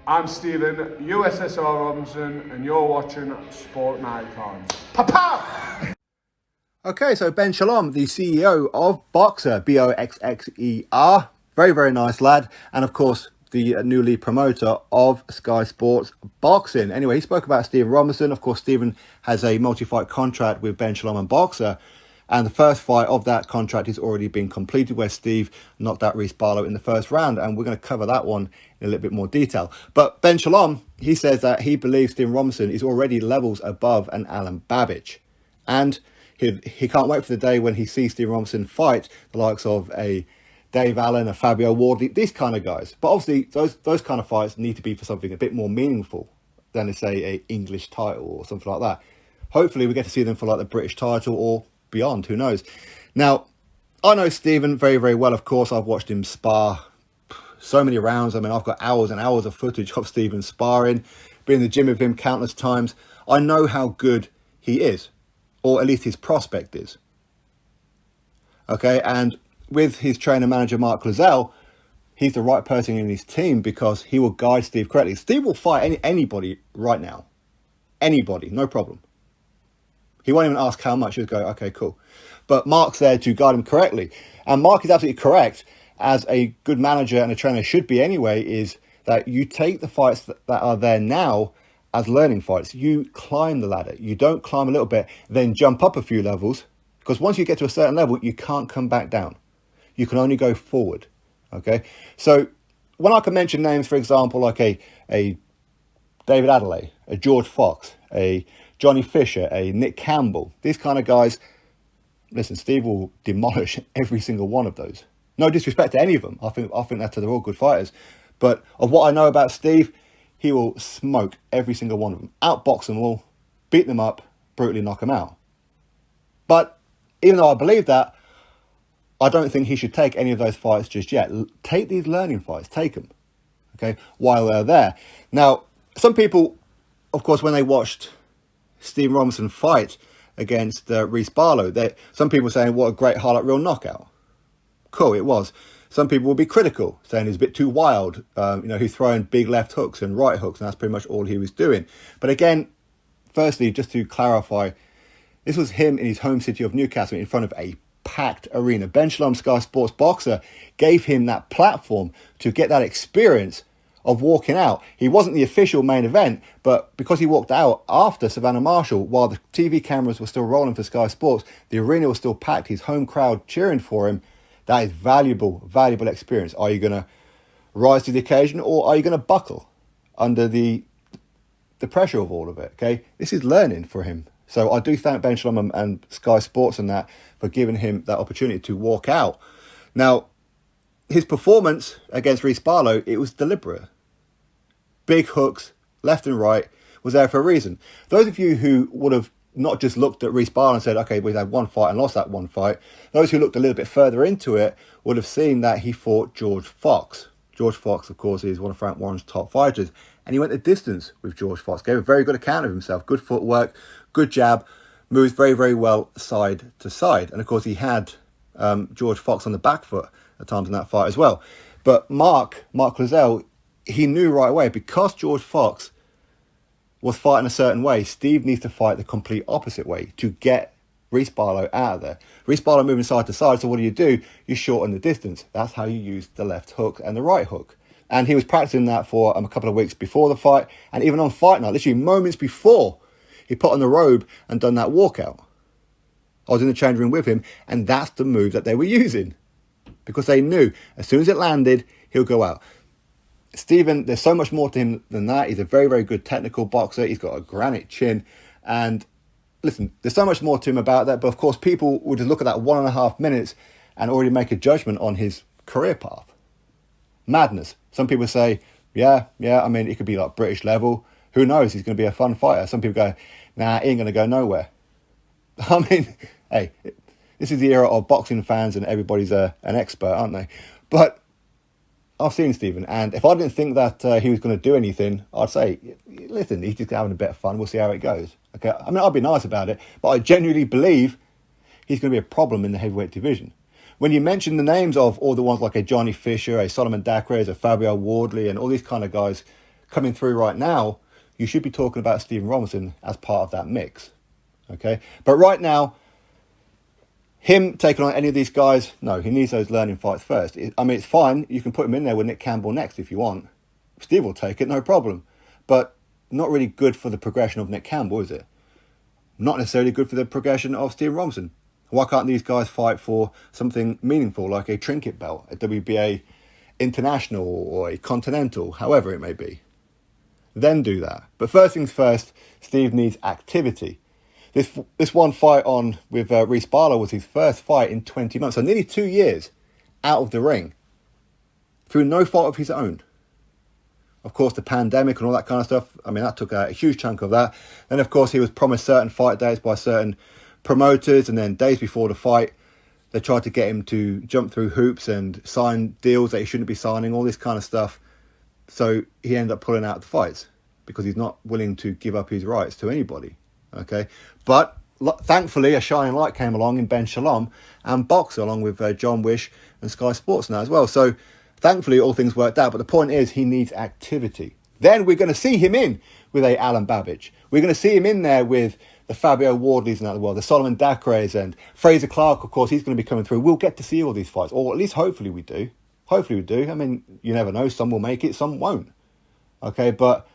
I'm Stephen, USSR Robinson, and you're watching Sport Icons. Papa! Okay, so Ben Shalom, the CEO of Boxer, Boxxer, very, very nice lad, and of course, the new lead promoter of Sky Sports Boxing. Anyway, he spoke about Stephen Robinson. Of course, Stephen has a multi-fight contract with Ben Shalom and Boxer, and the first fight of that contract has already been completed, where Steve knocked out Reece Barlow in the first round, and we're going to cover that one in a little bit more detail. But Ben Shalom, he says that he believes Stephen Robinson is already levels above an Alen Babic, and he can't wait for the day when he sees Stephen Robinson fight the likes of a Dave Allen, a Fabio Wardley, these kind of guys. But obviously, those kind of fights need to be for something a bit more meaningful than, say, a English title or something like that. Hopefully, we get to see them for like the British title or beyond, who knows. Now, I know Stephen very, very well, of course. I've watched him spar so many rounds. I mean, I've got hours and hours of footage of Stephen sparring, been in the gym with him countless times. I know how good he is, or at least his prospect is. Okay, and with his trainer manager Mark Lozelle, he's the right person in his team because he will guide Steve correctly. Steve will fight anybody right now. Anybody, no problem. He won't even ask how much. He'll go, okay, cool. But Mark's there to guide him correctly. And Mark is absolutely correct, as a good manager and a trainer should be anyway, is that you take the fights that are there now as learning fights. You climb the ladder. You don't climb a little bit, then jump up a few levels. Because once you get to a certain level, you can't come back down. You can only go forward. Okay? So when I can mention names, for example, like a David Adeleye, a George Fox, a Johnny Fisher, a Nick Campbell, these kind of guys, listen, Steve will demolish every single one of those. No disrespect to any of them. I think that they're all good fighters. But of what I know about Steve, he will smoke every single one of them, outbox them all, beat them up, brutally knock them out. But even though I believe that, I don't think he should take any of those fights just yet. Take these learning fights, take them, okay, while they're there. Now, some people, of course, when they watched Stephen Robinson fight against Reece Barlow, some people saying, what a great highlight reel knockout. Cool, it was. Some people will be critical, saying he's a bit too wild. He's throwing big left hooks and right hooks, and that's pretty much all he was doing. But again, firstly, just to clarify, this was him in his home city of Newcastle in front of a packed arena. Ben Shalom, Sky Sports Boxer, gave him that platform to get that experience of walking out. He wasn't the official main event, but because he walked out after Savannah Marshall, while the TV cameras were still rolling for Sky Sports, the arena was still packed, his home crowd cheering for him. That is valuable experience. Are you going to rise to the occasion, or are you going to buckle under the pressure of all of it? Okay, this is learning for him. So I do thank Ben Shalom and Sky Sports and that for giving him that opportunity to walk out. Now, his performance against Reece Barlow, it was deliberate. Big hooks, left and right, was there for a reason. Those of you who would have not just looked at Reece Barlow and said, okay, we've had one fight and lost that one fight, those who looked a little bit further into it would have seen that he fought George Fox. George Fox, of course, is one of Frank Warren's top fighters, and he went the distance with George Fox, gave a very good account of himself, good footwork, good jab, moves very, very well side to side. And of course, he had George Fox on the back foot at times in that fight as well. But Mark Lozelle, he knew right away, because George Fox was fighting a certain way, Steve needs to fight the complete opposite way to get Reece Barlow out of there. Reece Barlow moving side to side, so what do? You shorten the distance. That's how you use the left hook and the right hook. And he was practicing that for a couple of weeks before the fight, and even on fight night, literally moments before, he put on the robe and done that walkout. I was in the change room with him, and that's the move that they were using, because they knew as soon as it landed, he'll go out. Stephen, there's so much more to him than that. He's a very, very good technical boxer. He's got a granite chin. And listen, there's so much more to him about that. But of course, people will just look at that 1.5 minutes and already make a judgment on his career path. Madness. Some people say, yeah, I mean, it could be like British level. Who knows? He's going to be a fun fighter. Some people go, nah, he ain't going to go nowhere. I mean, hey, this is the era of boxing fans and everybody's an expert, aren't they? But I've seen Stephen, and if I didn't think that he was going to do anything, I'd say, listen, he's just having a bit of fun. We'll see how it goes. Okay, I mean, I'll be nice about it, but I genuinely believe he's going to be a problem in the heavyweight division. When you mention the names of all the ones like a Johnny Fisher, a Solomon Dacres, a Fabio Wardley, and all these kind of guys coming through right now, you should be talking about Stephen Robinson as part of that mix. Okay, but right now, him taking on any of these guys, no, he needs those learning fights first. I mean, it's fine. You can put him in there with Nick Campbell next if you want. Steve will take it, no problem. But not really good for the progression of Nick Campbell, is it? Not necessarily good for the progression of Stephen Robinson. Why can't these guys fight for something meaningful, like a trinket belt, a WBA international or a continental, however it may be? Then do that. But first things first, Steve needs activity. This one fight on with Reece Barlow was his first fight in 20 months. So nearly 2 years out of the ring through no fault of his own. Of course, the pandemic and all that kind of stuff, I mean, that took a huge chunk of that. Then, of course, he was promised certain fight dates by certain promoters. And then days before the fight, they tried to get him to jump through hoops and sign deals that he shouldn't be signing, all this kind of stuff. So he ended up pulling out the fights because he's not willing to give up his rights to anybody. Okay, but thankfully a shining light came along in Ben Shalom and Boxer, along with John Wish and Sky Sports now as well. So thankfully all things worked out. But the point is, he needs activity. Then we're going to see him in with a Alen Babic. We're going to see him in there with the Fabio Wardleys and that world, the Solomon Dacres and Fraser Clark. Of course, he's going to be coming through. We'll get to see all these fights, or at least hopefully we do. Hopefully we do. I mean, you never know. Some will make it, some won't. Okay, but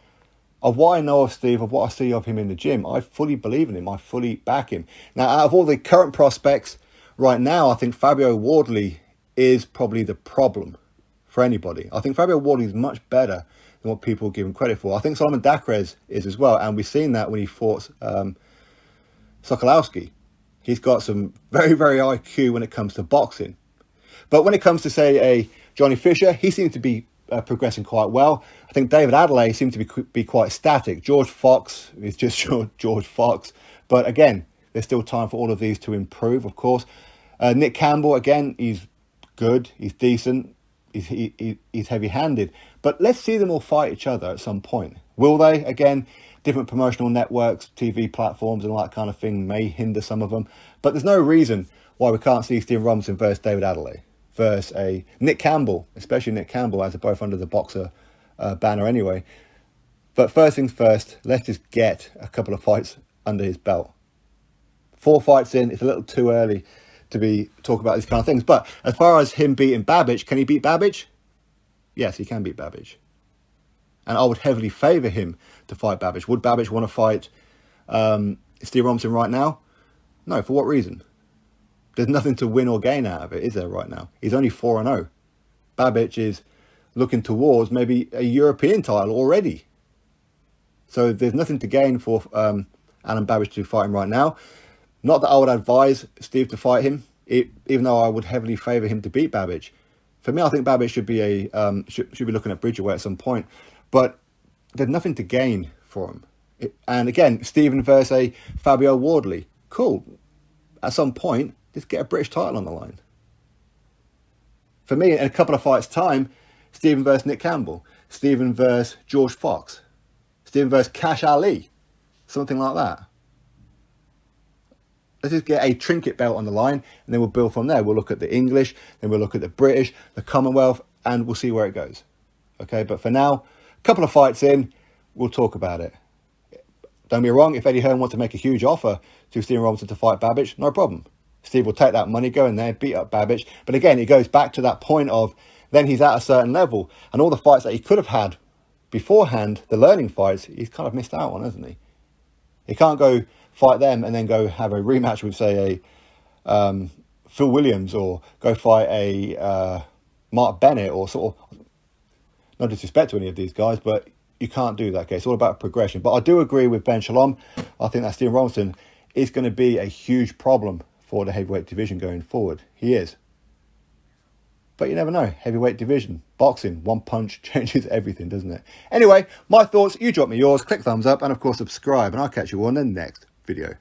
of what I know of Steve, of what I see of him in the gym, I fully believe in him. I fully back him. Now, out of all the current prospects right now, I think Fabio Wardley is probably the problem for anybody. I think Fabio Wardley is much better than what people give him credit for. I think Solomon Dacres is as well, and we've seen that when he fought Sokolowski. He's got some very, very IQ when it comes to boxing. But when it comes to, say, a Johnny Fisher, he seems to be progressing quite well. I think David Adeleye seems to be quite static. George Fox is just George Fox. But again, there's still time for all of these to improve, of course. Nick Campbell, again, he's good, he's decent, he's heavy-handed. But let's see them all fight each other at some point. Will they? Again, different promotional networks, TV platforms and all that kind of thing may hinder some of them. But there's no reason why we can't see Stephen Robinson versus David Adeleye, versus a Nick Campbell, especially Nick Campbell, as they're both under the Boxer banner anyway. But first things first, let's just get a couple of fights under his belt. 4 fights in, it's a little too early to be talking about these kind of things. But as far as him beating Babic, can he beat Babic? Yes, he can beat Babic. And I would heavily favour him to fight Babic. Would Babic want to fight Steve Robinson right now? No, for what reason? There's nothing to win or gain out of it, is there, right now? He's only 4-0. Babic is looking towards maybe a European title already. So there's nothing to gain for Alen Babic to fight him right now. Not that I would advise Steve to fight him, even though I would heavily favour him to beat Babic. For me, I think Babic should be should be looking at Bridgerweight at some point. But there's nothing to gain for him. And again, Stephen versus a Fabio Wardley. Cool. At some point, just get a British title on the line. For me, in a couple of fights' time, Stephen versus Nick Campbell, Stephen versus George Fox, Stephen versus Cash Ali, something like that. Let's just get a trinket belt on the line, and then we'll build from there. We'll look at the English, then we'll look at the British, the Commonwealth, and we'll see where it goes. Okay, but for now, a couple of fights in, we'll talk about it. Don't be wrong, if Eddie Hearn wants to make a huge offer to Stephen Robinson to fight Babic, no problem. Steve will take that money, go in there, beat up Babic. But again, it goes back to that point of then he's at a certain level. And all the fights that he could have had beforehand, the learning fights, he's kind of missed out on, hasn't he? He can't go fight them and then go have a rematch with, say, a Phil Williams, or go fight a Mark Bennett, or sort of, no disrespect to any of these guys, but you can't do that. Okay, it's all about progression. But I do agree with Ben Shalom. I think that Stephen Robinson is going to be a huge problem for the heavyweight division going forward. He is. But you never know. Heavyweight division, boxing, one punch changes everything, doesn't it? Anyway, my thoughts, you drop me yours, click thumbs up, and of course subscribe, and I'll catch you on the next video.